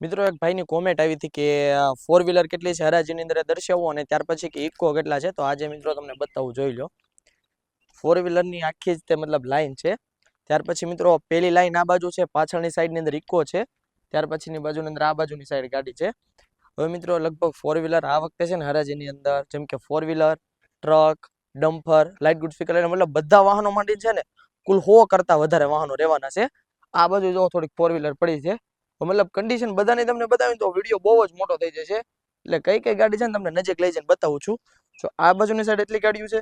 મિત્રો એક ભાઈની કોમેન્ટ આવી હતી કે ફોર વ્હીલર કેટલી છે હરાજીની અંદર દર્શાવો અને ત્યાર પછી કે ઇકો કેટલા છે. તો આજે મિત્રો તમને બતાવું, જોઈ લો. ફોર વ્હીલરની આખી જ તે મતલબ લાઈન છે. ત્યાર પછી મિત્રો પેલી લાઈન આ બાજુ છે, પાછળની સાઈડની અંદર ઇકો છે, ત્યાર પછીની બાજુની અંદર આ બાજુની સાઈડ ગાડી છે. હવે મિત્રો લગભગ ફોર વ્હીલર આ વખતે છે ને હરાજીની અંદર, જેમ કે four wheeler, truck, dumper, light goods vehicle, મતલબ બધા વાહનો માટે છે ને કુલ 100 કરતા વધારે વાહનો રહેવાના છે. આ બાજુ જો થોડીક ફોર વ્હીલર પડી છે, મતલબ કન્ડિશન બધાની તમને બતાવી તો વિડીયો બહુ જ મોટો થઈ જશે. એટલે કઈ કઈ ગાડી છે ને તમને નજીક લઈ જઈને બતાવું છું. જો આ બાજુની સાઈડ એટલી ગાડીઓ છે.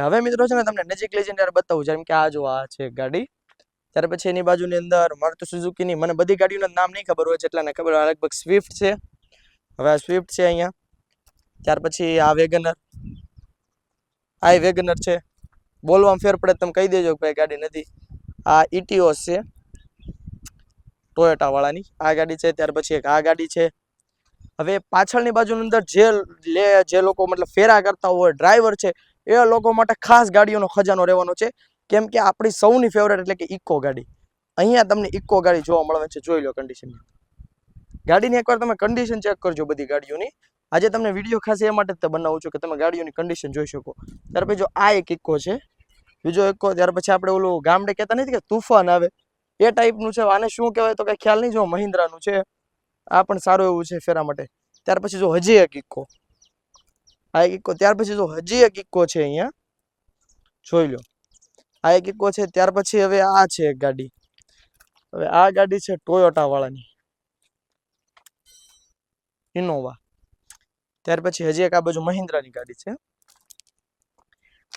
હવે મિત્રો છે ને તમને નજીક લઈ જઈને બતાવું, જેમ કે આ જો આ છે ગાડી. ત્યાર પછી એની બાજુની અંદર મારુતિ સુઝુકીની, મને બધી ગાડીઓના નામ નહીં ખબર હોય, જેટલાને ખબર હોય. લગભગ સ્વિફ્ટ છે. હવે આ સ્વિફ્ટ છે અહીંયા. ત્યાર પછી આ વેગનર, આ વેગનર છે. બોલવામાં ફેર પડે તમે કહી દેજો કે ભાઈ ગાડી નથી. આ ઇટીઓસ છે, ટોયોટા વાળાની આ ગાડી છે. ત્યાર પછી એક આ ગાડી છે. હવે પાછળની બાજુની અંદર જે લોકો મતલબ ફેરા કરતા હોય, ડ્રાઈવર છે, એ લોકો માટે ખાસ ગાડીઓનો ખજાનો રહેવાનો છે. કેમ કે આપણી સૌની ફેવરેટ એટલે કે ઇકો ગાડી. અહીંયા તમને ઇકો ગાડી જોવા મળે છે. જોઈ લો કન્ડિશન ગાડીની, એકવાર તમે કન્ડિશન ચેક કરજો બધી ગાડીઓની. આજે તમને વિડીયો ખાસ એ માટે જ બનાવું છું કે તમે ગાડીઓની કન્ડિશન જોઈ શકો. ત્યાર પછી જો આ એક ઇકો છે, બીજો ઇકો. ત્યાર પછી આપણે ઓલું ગામડે કહેતા નથી કે તુફાન આવે, એ ટાઈપનું છે. આને શું કહેવાય તો કઈ ખ્યાલ નહીં. જો મહિન્દ્રાનું છે, આ પણ સારું એવું છે ફેરા માટે. ત્યાર પછી જો હજી એક ઇકો, આ એક ઇકો. ત્યાર પછી જો હજી એક ઇકો છે અહીંયા, જોઈ લો. આ એક ઇકો છે. ત્યાર પછી હવે આ છે એક ગાડી. હવે આ ગાડી છે ટોયોટા વાળાની, ઇનોવા. ત્યાર પછી હજી એક આ બાજુ મહિન્દ્રાની ગાડી છે.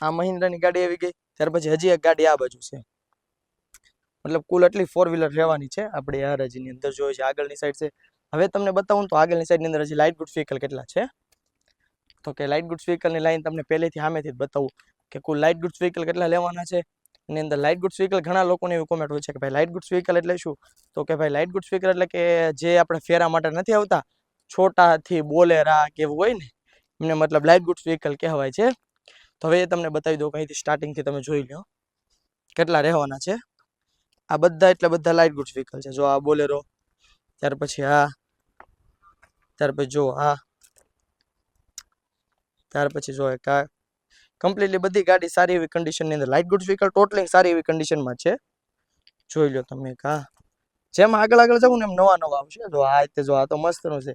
આ મહિન્દ્રાની ગાડી આવી ગઈ. ત્યાર પછી હજી એક ગાડી આ બાજુ છે. મતલબ કુલ એટલી ફોર વ્હીલર રહેવાની છે આપણે આ હરાજીની અંદર. જોઈએ છે આગળની સાઈડ છે. હવે તમને બતાવું તો આગળની સાઈડની અંદર હજી લાઇટ ગુડ્સ વ્હીકલ કેટલા છે. તો કે લાઇટ ગુડ્સ વ્હીકલની લાઈન તમને પહેલેથી સામેથી જ બતાવું કે કુલ લાઇટ ગુડ્સ વ્હીકલ કેટલા લેવાના છે. એની અંદર લાઇટ ગુડ્સ વ્હીકલ, ઘણા લોકોને એવી કોમેન્ટ હોય છે કે ભાઈ લાઇટ ગુડ્સ વ્હીકલ એટલે શું. તો કે ભાઈ લાઇટ ગુડ્સ વ્હીકલ એટલે કે જે આપણે ફેરા માટે નથી આવતા, છોટા હાથી, બોલેરા કે એવું હોય ને, એમને મતલબ લાઇટ ગુડ્સ વ્હીકલ કહેવાય છે. તો હવે એ તમને બતાવી દઉં અહીંથી સ્ટાર્ટિંગથી તમે જોઈ લો કેટલા રહેવાના છે. આ બધા એટલે બધા લાઇટ ગુડ્સ વ્હીકલ છે. જો આ બોલેરો, ત્યાર પછી આ, ત્યાર પછી જો આ, ત્યાર પછી જો એક આ. કમ્પ્લીટલી બધી ગાડી સારી એવી કન્ડિશનની અંદર. લાઇટ ગુડ્સ વ્હીકલ ટોટલી સારી એવી કન્ડિશનમાં છે. જોઈ લો તમે એક આ. જેમ આગળ આગળ જવું ને એમ નવા નવા આવશે. જો આ રીતે જો આ તો મસ્તનું છે.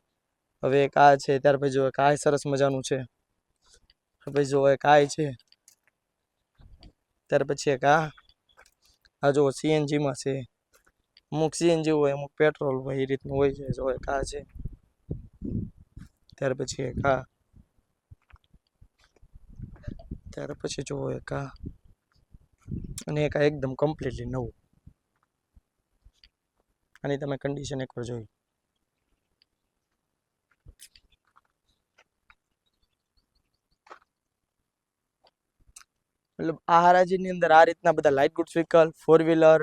હવે એક આ છે. ત્યાર પછી જો એક આ સરસ મજાનું છે. પછી જો એક આ છે. ત્યાર પછી એક આ જો સીએનજીમાં છે. અમુક સીએનજી હોય, અમુક પેટ્રોલ હોય, એ રીતનું હોય છે. જો એક આ છે. ત્યાર પછી એક આ. ત્યાર પછી જો એક આ. અને એક આ એકદમ કમ્પ્લીટલી નવું. આની તમે કન્ડિશન એકવાર જોઈ. મતલબ આ હરાજીની અંદર આ રીતના બધા light goods vehicle, four wheeler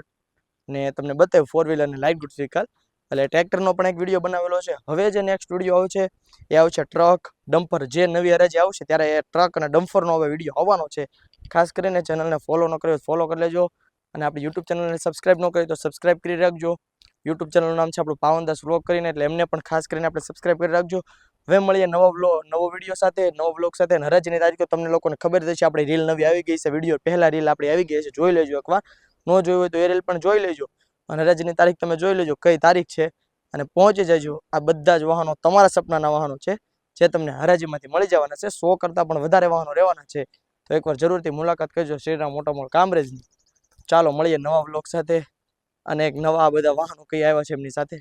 ને તમને બતાવ્યું ફોર વ્હીલર ને લાઇટ ગુડ્સ વ્હીકલ. એટલે ટ્રેક્ટરનો પણ એક વિડીયો બનાવેલો છે. હવે જે નેક્સ્ટ વિડીયો આવશે એ આવશે ટ્રક, ડમ્પર. જે નવી હરાજી આવશે ત્યારે એ ટ્રક અને ડમ્પરનો હવે વિડીયો આવવાનો છે. ખાસ કરીને ચેનલને ફોલો ન કર્યો ફોલો કરી લેજો. અને આપણી યુટ્યુબ ચેનલને સબસ્ક્રાઈબ ન કરી તો સબસ્ક્રાઈબ કરી રાખજો. યુટ્યુબ ચેનલનું નામ છે આપણું પાવનદાસ વ્લોગ કરીને, એટલે એમને પણ ખાસ કરીને આપણે સબસ્ક્રાઈબ કરી રાખજો. હવે મળીએ નવો વિડીયો સાથે, નવો વ્લોગ સાથે. હરાજીની તારીખો તમને લોકોને ખબર જ છે. આપણી રીલ નવી આવી ગઈ છે. વિડીયો પહેલા રીલ આપણી આવી ગઈ છે, જોઈ લેજો એકવાર. ન જોયું હોય તો એ રીલ પણ જોઈ લેજો. અને હરાજીની તારીખ તમે જોઈ લેજો કઈ તારીખ છે, અને પહોંચી જજો. આ બધા જ વાહનો તમારા સપનાના વાહનો છે, જે તમને હરાજીમાંથી મળી જવાના છે. 100 કરતાં પણ વધારે વાહનો રહેવાના છે. તો એકવાર જરૂરથી મુલાકાત કરજો શ્રીરામ મોટોમોલ કામરેજની. ચાલો મળીએ નવા વ્લોગ સાથે અને એક નવા આ બધા વાહનો કઈ આવ્યા છે એમની સાથે.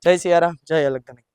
જય સિયારામ, જય અલગધણી.